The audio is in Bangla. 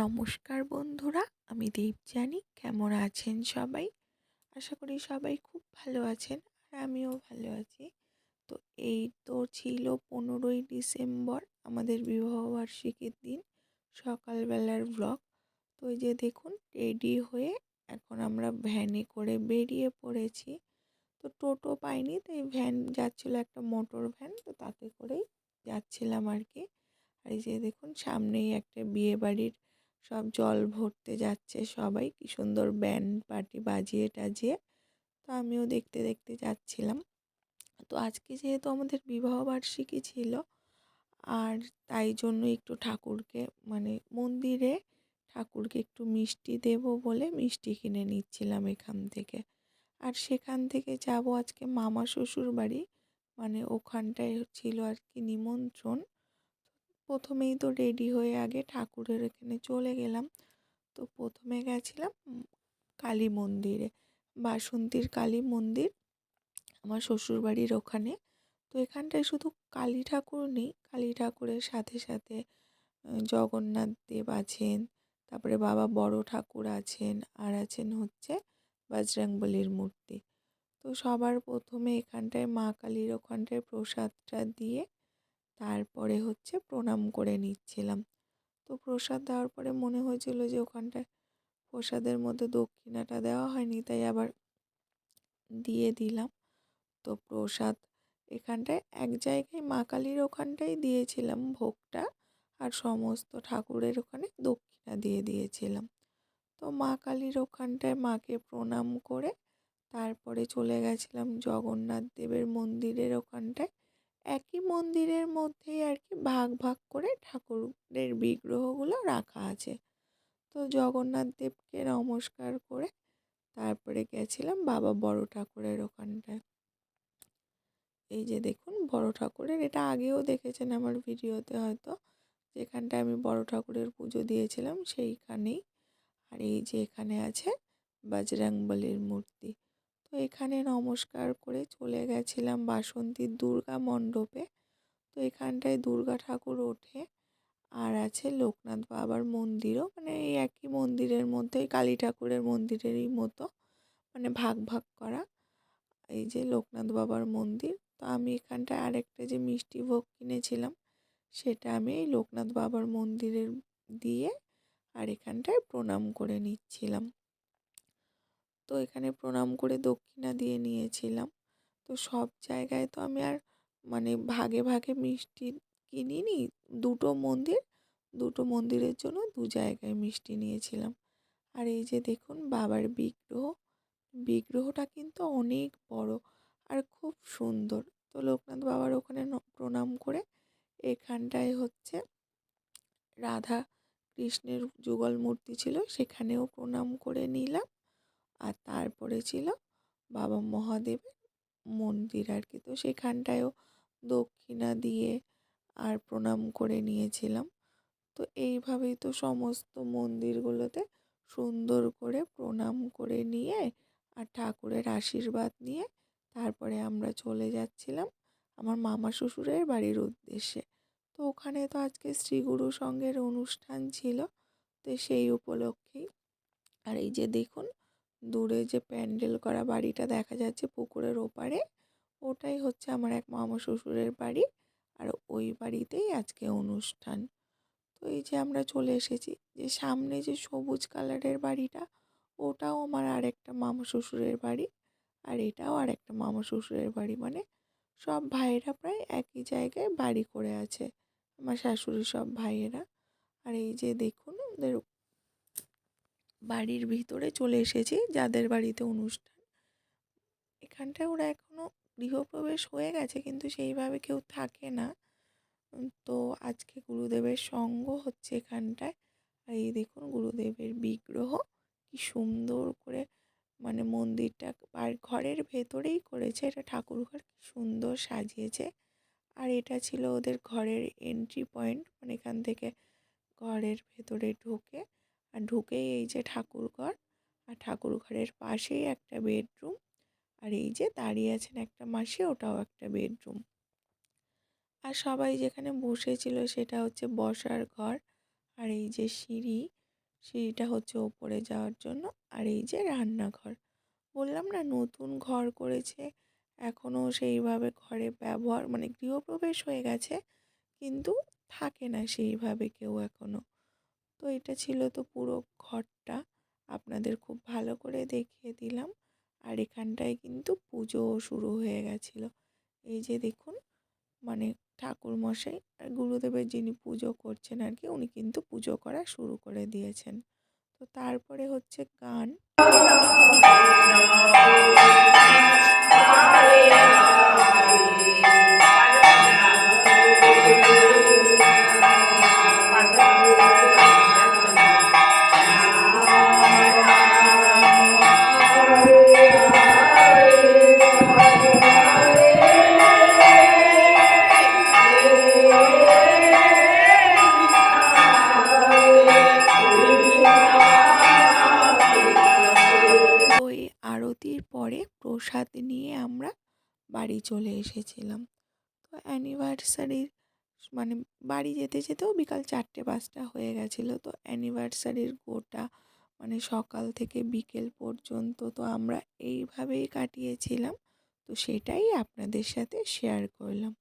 নমস্কার বন্ধুরা, আমি দেবযানী। কেমন আছেন সবাই? আশা করি সবাই খুব ভালো আছেন, আর আমিও ভালো আছি। তো এই তো ছিল 15ই ডিসেম্বর, আমাদের বিবাহবার্ষিকীর দিন, সকালবেলার ব্লগ। তো এই যে দেখুন, রেডি হয়ে এখন আমরা ভ্যানে করে বেরিয়ে পড়েছি। তো টোটো পাইনি, তাই ভ্যান যাচ্ছিলো, একটা মোটর ভ্যান, তো তাতে করেই যাচ্ছিলাম আর কি। আর এই যে দেখুন, সামনেই একটা বিয়ে বাড়ির সব জল ভরতে যাচ্ছে সবাই, কি সুন্দর ব্যান্ড পার্টি বাজিয়ে টাজিয়ে। তো আমিও দেখতে দেখতে যাচ্ছিলাম। তো আজকে যেহেতু আমাদের বিবাহবার্ষিকী ছিল, আর তাই জন্য একটু ঠাকুরকে মন্দিরে ঠাকুরকে একটু মিষ্টি দেব বলে মিষ্টি কিনে নিচ্ছিলাম এখান থেকে। আর সেখান থেকে যাব আজকে মামা শ্বশুর বাড়ি, ওখানটায় ছিল আর কি নিমন্ত্রণ। প্রথমেই তো রেডি হয়ে আগে ঠাকুরের এখানে চলে গেলাম। তো প্রথমে গেছিলাম কালী মন্দিরে, বাসন্তীর কালী মন্দির, আমার শ্বশুরবাড়ির ওখানে। তো এখানটায় শুধু কালী ঠাকুর নেই, কালী ঠাকুরের সাথে সাথে জগন্নাথ দেব আছেন, তারপরে বাবা বড় ঠাকুর আছেন, আর আছেন হচ্ছে বজরংবলীর মূর্তি। তো সবার প্রথমে এখানটায় মা কালীর ওখানটায় প্রসাদটা দিয়ে তারপরে হচ্ছে প্রণাম করে নিচ্ছিলাম। তো প্রসাদ দেওয়ার পরে মনে হয়েছিল যে ওখানটায় প্রসাদের মধ্যে দক্ষিণাটা দেওয়া হয়নি, তাই আবার দিয়ে দিলাম। তো প্রসাদ এখানটায় এক জায়গায় মা কালীর ওখানটায় দিয়েছিলাম ভোগটা, আর সমস্ত ঠাকুরের ওখানে দক্ষিণা দিয়ে দিয়েছিলাম। তো মা কালীর ওখানটায় মাকে প্রণাম করে তারপরে চলে গেছিলাম জগন্নাথ দেবের মন্দিরের ওখানটায়। একই মন্দিরের মধ্যেই আর কি ভাগ ভাগ করে ঠাকুরের বিগ্রহগুলো রাখা আছে। তো জগন্নাথ দেবকে নমস্কার করে তারপরে গেছিলাম বাবা বড় ঠাকুরের ওখানটায়। এই যে দেখুন, বড় ঠাকুরের, এটা আগেও দেখেছেন আমার ভিডিওতে হয়তো, যেখানটায় আমি বড় ঠাকুরের পুজো দিয়েছিলাম সেইখানেই। আর এই যে এখানে আছে বজরংবলীর মূর্তি। তো এখানে নমস্কার করে চলে গেছিলাম বাসন্তীর দুর্গা মণ্ডপে। তো এখানটায় দুর্গা ঠাকুর ওঠে, আর আছে লোকনাথ বাবার মন্দিরও, এই একই মন্দিরের মধ্যেই, কালী ঠাকুরের মন্দিরেরই মতো, ভাগ ভাগ করা। এই যে লোকনাথ বাবার মন্দির। তো আমি এখানটায় আরেকটা যে মিষ্টি ভোগ কিনেছিলাম, সেটা আমি এই লোকনাথ বাবার মন্দিরের দিয়ে আর এখানটায় প্রণাম করে নিচ্ছিলাম। তো এখানে প্রণাম করে দক্ষিণা দিয়ে নিয়েছিলাম। তো সব জায়গায় তো আমি আর ভাগে ভাগে মিষ্টি কিনিনি, দুটো মন্দির, দুটো মন্দিরের জন্য দু জায়গায় মিষ্টি নিয়েছিলাম। আর এই যে দেখুন বাবার বিগ্রহটা কিন্তু অনেক বড় আর খুব সুন্দর। তো লোকনাথ বাবার ওখানে প্রণাম করে এখানটায় হচ্ছে রাধা কৃষ্ণের যুগল মূর্তি ছিল, সেখানেও প্রণাম করে নিলাম। আর তারপরে ছিল বাবা মহাদেবের মন্দির আর কি, তো সেখানটায়ও দক্ষিণা দিয়ে আর প্রণাম করে নিয়েছিলাম। তো এইভাবেই তো সমস্ত মন্দিরগুলোতে সুন্দর করে প্রণাম করে নিয়ে আর ঠাকুরের আশীর্বাদ নিয়ে তারপরে আমরা চলে যাচ্ছিলাম আমার মামা শ্বশুরের বাড়ির উদ্দেশ্যে। তো ওখানে তো আজকে শ্রীগুরু সঙ্ঘের অনুষ্ঠান ছিল, তো সেই উপলক্ষেই। আর এই যে দেখুন, দূরে যে প্যান্ডেল করা বাড়িটা দেখা যাচ্ছে পুকুরের ওপারে, ওটাই হচ্ছে আমার এক মামা শ্বশুরের বাড়ি, আর ওই বাড়িতেই আজকে অনুষ্ঠান। তো এই যে আমরা চলে এসেছি, যে সামনে যে সবুজ কালারের বাড়িটা, ওটাও আমার আরেকটা মামা শ্বশুরের বাড়ি, আর এটাও আরেকটা মামা শ্বশুরের বাড়ি, সব ভাইয়েরা প্রায় একই জায়গায় বাড়ি করে আছে, আমার শাশুড়ির সব ভাইয়েরা। আর এই যে দেখুন, ওদের বাড়ির ভিতরে চলে এসেছি, যাদের বাড়িতে অনুষ্ঠান। এখানটায় ওরা এখনও গৃহপ্রবেশ হয়ে গেছে, কিন্তু সেইভাবে কেউ থাকে না। তো আজকে গুরুদেবের সঙ্গ হচ্ছে এখানটায়। আর এই দেখুন গুরুদেবের বিগ্রহ কি সুন্দর করে, মন্দিরটা আর ঘরের ভেতরেই করেছে, এটা ঠাকুর ঘর, কি সুন্দর সাজিয়েছে। আর এটা ছিল ওদের ঘরের এন্ট্রি পয়েন্ট, এখান থেকে ঘরের ভেতরে ঢুকে, আর ঢুকেই এই যে ঠাকুর ঘর, আর ঠাকুর ঘরের পাশেই একটা বেডরুম, আর এই যে দাঁড়িয়ে আছেন একটা মাসি, ওটাও একটা বেডরুম। আর সবাই যেখানে বসেছিল সেটা হচ্ছে বসার ঘর। আর এই যে সিঁড়ি, সিঁড়িটা হচ্ছে ওপরে যাওয়ার জন্য। আর এই যে রান্নাঘর, বললাম না নতুন ঘর করেছে, এখনও সেইভাবে ঘরে ব্যবহার মানে গৃহপ্রবেশ হয়ে গেছে কিন্তু থাকে না সেইভাবে কেউ এখনও। তো এটা ছিল তো পুরো ঘরটা, আপনাদের খুব ভালো করে দেখিয়ে দিলাম। আর এখানটায় কিন্তু পুজোও শুরু হয়ে গেছিলো। এই যে দেখুন, মানে ঠাকুরমশাই আর গুরুদেবের যিনি পুজো করছেন আর কি, উনি কিন্তু পুজো করা শুরু করে দিয়েছেন। তো তারপরে হচ্ছে গান। তো এই আরতির পরে প্রসাদ নিয়ে আমরা বাড়ি চলে এসেছিলাম। তো অ্যানিভার্সারির মানে বাড়ি যেতে যেতেও বিকাল 4টে-5টা হয়ে গেছিলো। তো অ্যানিভার্সারির গোটা মানে সকাল থেকে বিকেল পর্যন্ত তো আমরা এইভাবেই কাটিয়েছিলাম। তো সেটাই আপনাদের সাথে শেয়ার করলাম।